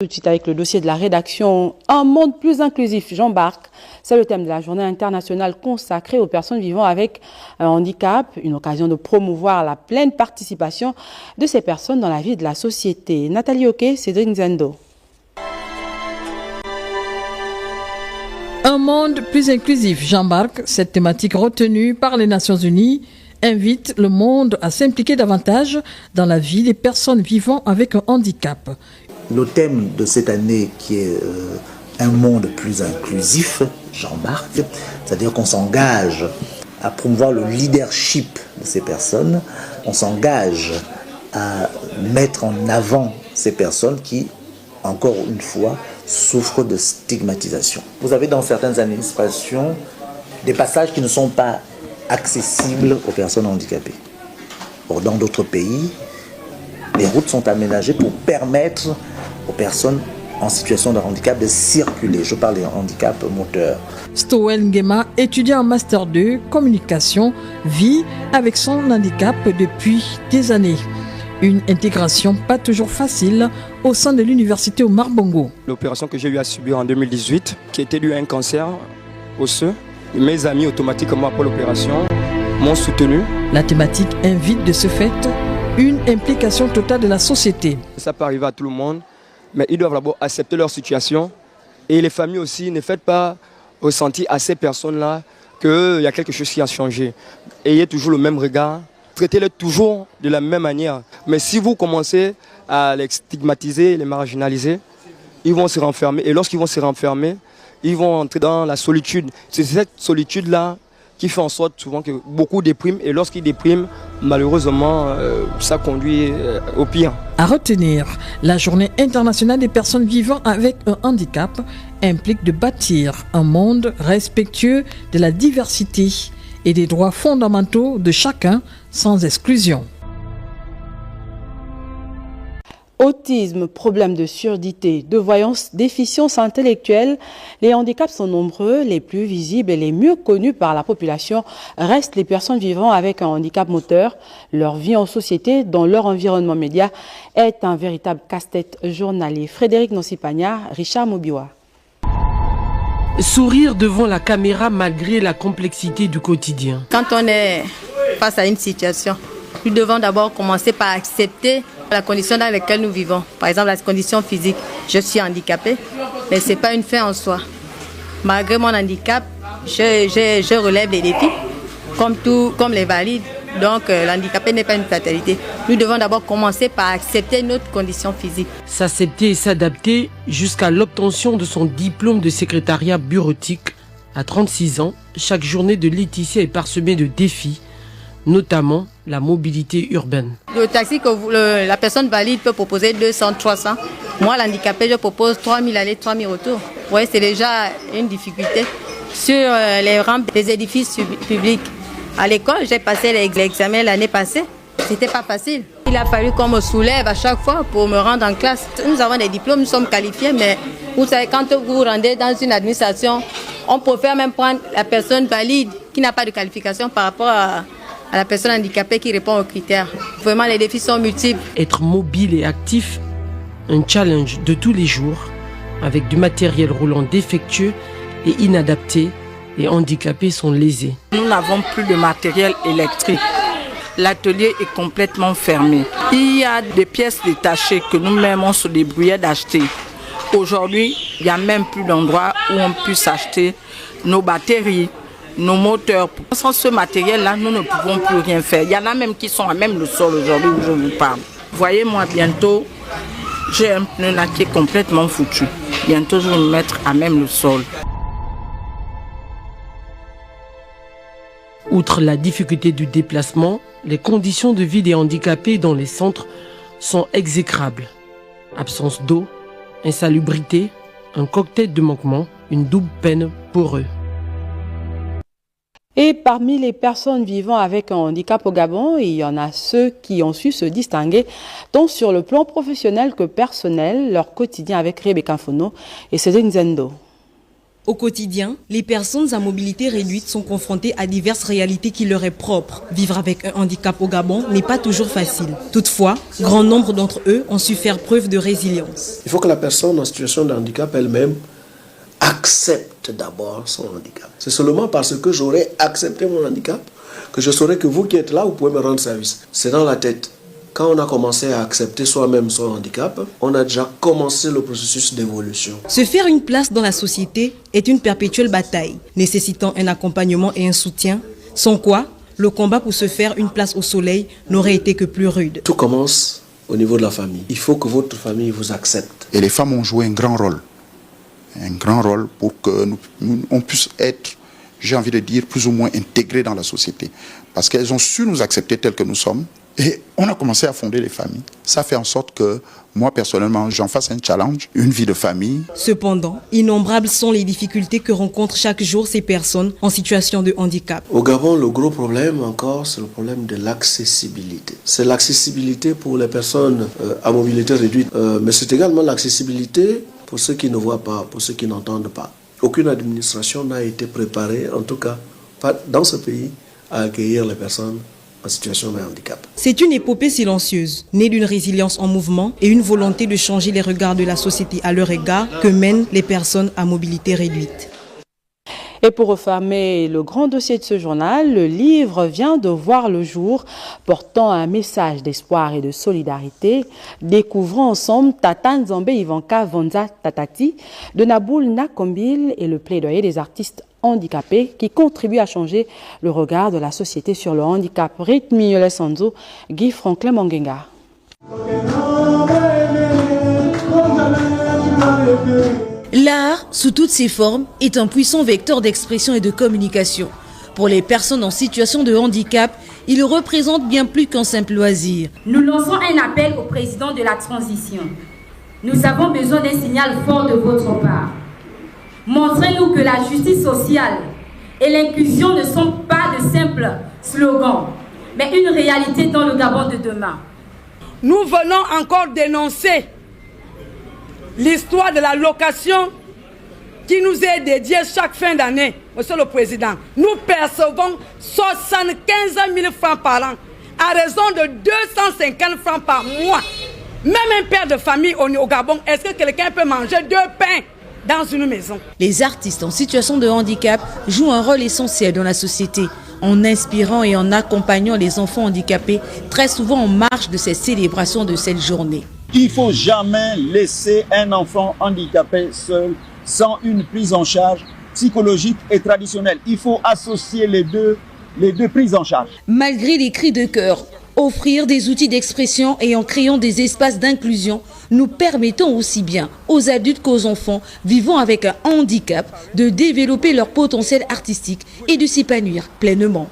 Tout de suite avec le dossier de la rédaction Un monde plus inclusif, j'embarque. C'est le thème de la journée internationale consacrée aux personnes vivant avec un handicap, une occasion de promouvoir la pleine participation de ces personnes dans la vie de la société. Nathalie Oké, Cédric Nzendo. Un monde plus inclusif, j'embarque. Cette thématique retenue par les Nations Unies invite le monde à s'impliquer davantage dans la vie des personnes vivant avec un handicap. Le thème de cette année qui est un monde plus inclusif, j'embarque, c'est-à-dire qu'on s'engage à promouvoir le leadership de ces personnes, on s'engage à mettre en avant ces personnes qui, encore une fois, souffrent de stigmatisation. Vous avez dans certaines administrations des passages qui ne sont pas accessibles aux personnes handicapées. Or, dans d'autres pays, les routes sont aménagées pour permettre aux personnes en situation de handicap de circuler. Je parle des handicaps moteurs. Stowell Ngema, étudiant en Master 2, communication, vit avec son handicap depuis des années. Une intégration pas toujours facile au sein de l'université Omar Bongo. L'opération que j'ai eu à subir en 2018, qui était due à un cancer osseux, mes amis automatiquement après l'opération m'ont soutenu. La thématique invite de ce fait une implication totale de la société. Ça peut arriver à tout le monde, mais ils doivent d'abord accepter leur situation. Et les familles aussi, ne faites pas ressentir à ces personnes-là qu'il y a quelque chose qui a changé. Ayez toujours le même regard, traitez-les toujours de la même manière. Mais si vous commencez à les stigmatiser, les marginaliser, ils vont se renfermer. Et lorsqu'ils vont se renfermer, ils vont entrer dans la solitude. C'est cette solitude-là qui fait en sorte souvent que beaucoup dépriment. Et lorsqu'ils dépriment, malheureusement, ça conduit au pire. À retenir, la journée internationale des personnes vivant avec un handicap implique de bâtir un monde respectueux de la diversité et des droits fondamentaux de chacun sans exclusion. Autisme, problèmes de surdité, de voyance, déficience intellectuelle, les handicaps sont nombreux, les plus visibles et les mieux connus par la population restent les personnes vivant avec un handicap moteur. Leur vie en société, dans leur environnement média, est un véritable casse-tête journalier. Frédéric Nonsipagna, Richard Mobiwa. Sourire devant la caméra malgré la complexité du quotidien. Quand on est face à une situation, nous devons d'abord commencer par accepter la condition dans laquelle nous vivons. Par exemple, la condition physique. Je suis handicapée, mais ce n'est pas une fin en soi. Malgré mon handicap, je relève les défis, comme les valides. Donc, l'handicapé n'est pas une fatalité. Nous devons d'abord commencer par accepter notre condition physique. S'accepter et s'adapter jusqu'à l'obtention de son diplôme de secrétariat bureautique. À 36 ans, chaque journée de Laetitia est parsemée de défis, notamment la mobilité urbaine. Le taxi que la personne valide peut proposer 200, 300. Moi, l'handicapé, je propose 3000 allées, 3000 retours. Oui, c'est déjà une difficulté. Sur les rampes des édifices publics, à l'école, j'ai passé l'examen l'année passée. C'était pas facile. Il a fallu qu'on me soulève à chaque fois pour me rendre en classe. Nous avons des diplômes, nous sommes qualifiés, mais vous savez, quand vous vous rendez dans une administration, on préfère même prendre la personne valide qui n'a pas de qualification par rapport à la personne handicapée qui répond aux critères. Vraiment, les défis sont multiples. Être mobile et actif, un challenge de tous les jours, avec du matériel roulant défectueux et inadapté, les handicapés sont lésés. Nous n'avons plus de matériel électrique. L'atelier est complètement fermé. Il y a des pièces détachées que nous-mêmes on se débrouillait d'acheter. Aujourd'hui, il n'y a même plus d'endroit où on puisse acheter nos batteries, nos moteurs. Sans ce matériel-là, nous ne pouvons plus rien faire. Il y en a même qui sont à même le sol aujourd'hui où je vous parle. Voyez-moi bientôt, j'ai un pneu là qui est complètement foutu. Bientôt, je vais me mettre à même le sol. Outre la difficulté du déplacement, les conditions de vie des handicapés dans les centres sont exécrables. Absence d'eau, insalubrité, un cocktail de manquement, une double peine pour eux. Et parmi les personnes vivant avec un handicap au Gabon, il y en a ceux qui ont su se distinguer tant sur le plan professionnel que personnel, leur quotidien avec Rebecca Fono et Cédric Nzendo. Au quotidien, les personnes à mobilité réduite sont confrontées à diverses réalités qui leur est propre. Vivre avec un handicap au Gabon n'est pas toujours facile. Toutefois, grand nombre d'entre eux ont su faire preuve de résilience. Il faut que la personne en situation de handicap elle-même accepte d'abord son handicap. C'est seulement parce que j'aurais accepté mon handicap que je saurais que vous qui êtes là, vous pouvez me rendre service. C'est dans la tête. Quand on a commencé à accepter soi-même son handicap, on a déjà commencé le processus d'évolution. Se faire une place dans la société est une perpétuelle bataille, nécessitant un accompagnement et un soutien, sans quoi le combat pour se faire une place au soleil n'aurait été que plus rude. Tout commence au niveau de la famille. Il faut que votre famille vous accepte. Et les femmes ont joué un grand rôle pour que on puisse être, j'ai envie de dire, plus ou moins intégrés dans la société. Parce qu'elles ont su nous accepter tels que nous sommes. Et on a commencé à fonder les familles. Ça fait en sorte que moi, personnellement, j'en fasse un challenge, une vie de famille. Cependant, innombrables sont les difficultés que rencontrent chaque jour ces personnes en situation de handicap. Au Gabon, le gros problème encore, c'est le problème de l'accessibilité. C'est l'accessibilité pour les personnes à mobilité réduite, mais c'est également l'accessibilité pour ceux qui ne voient pas, pour ceux qui n'entendent pas. Aucune administration n'a été préparée, en tout cas pas dans ce pays, à accueillir les personnes en situation de handicap. C'est une épopée silencieuse, née d'une résilience en mouvement et une volonté de changer les regards de la société à leur égard que mènent les personnes à mobilité réduite. Et pour refermer le grand dossier de ce journal, le livre vient de voir le jour, portant un message d'espoir et de solidarité. Découvrons ensemble Tata Nzambe Ivanka Vonza Tatati de Naboul Nakombil et le plaidoyer des artistes handicapés qui contribuent à changer le regard de la société sur le handicap. Rythme Mignolet Sanzo, Guy Franklin Mangenga. L'art, sous toutes ses formes, est un puissant vecteur d'expression et de communication. Pour les personnes en situation de handicap, il représente bien plus qu'un simple loisir. Nous lançons un appel au président de la transition. Nous avons besoin d'un signal fort de votre part. Montrez-nous que la justice sociale et l'inclusion ne sont pas de simples slogans, mais une réalité dans le Gabon de demain. Nous venons encore dénoncer l'histoire de la location qui nous est dédiée chaque fin d'année, Monsieur le Président. Nous percevons 75 000 francs par an, à raison de 250 francs par mois. Même un père de famille au Gabon, est-ce que quelqu'un peut manger 2 pains dans une maison? Les artistes en situation de handicap jouent un rôle essentiel dans la société, en inspirant et en accompagnant les enfants handicapés, très souvent en marge de ces célébrations de cette journée. Il ne faut jamais laisser un enfant handicapé seul, sans une prise en charge psychologique et traditionnelle. Il faut associer les deux prises en charge. Malgré les cris de cœur, offrir des outils d'expression et en créant des espaces d'inclusion, nous permettons aussi bien aux adultes qu'aux enfants vivant avec un handicap de développer leur potentiel artistique et de s'épanouir pleinement.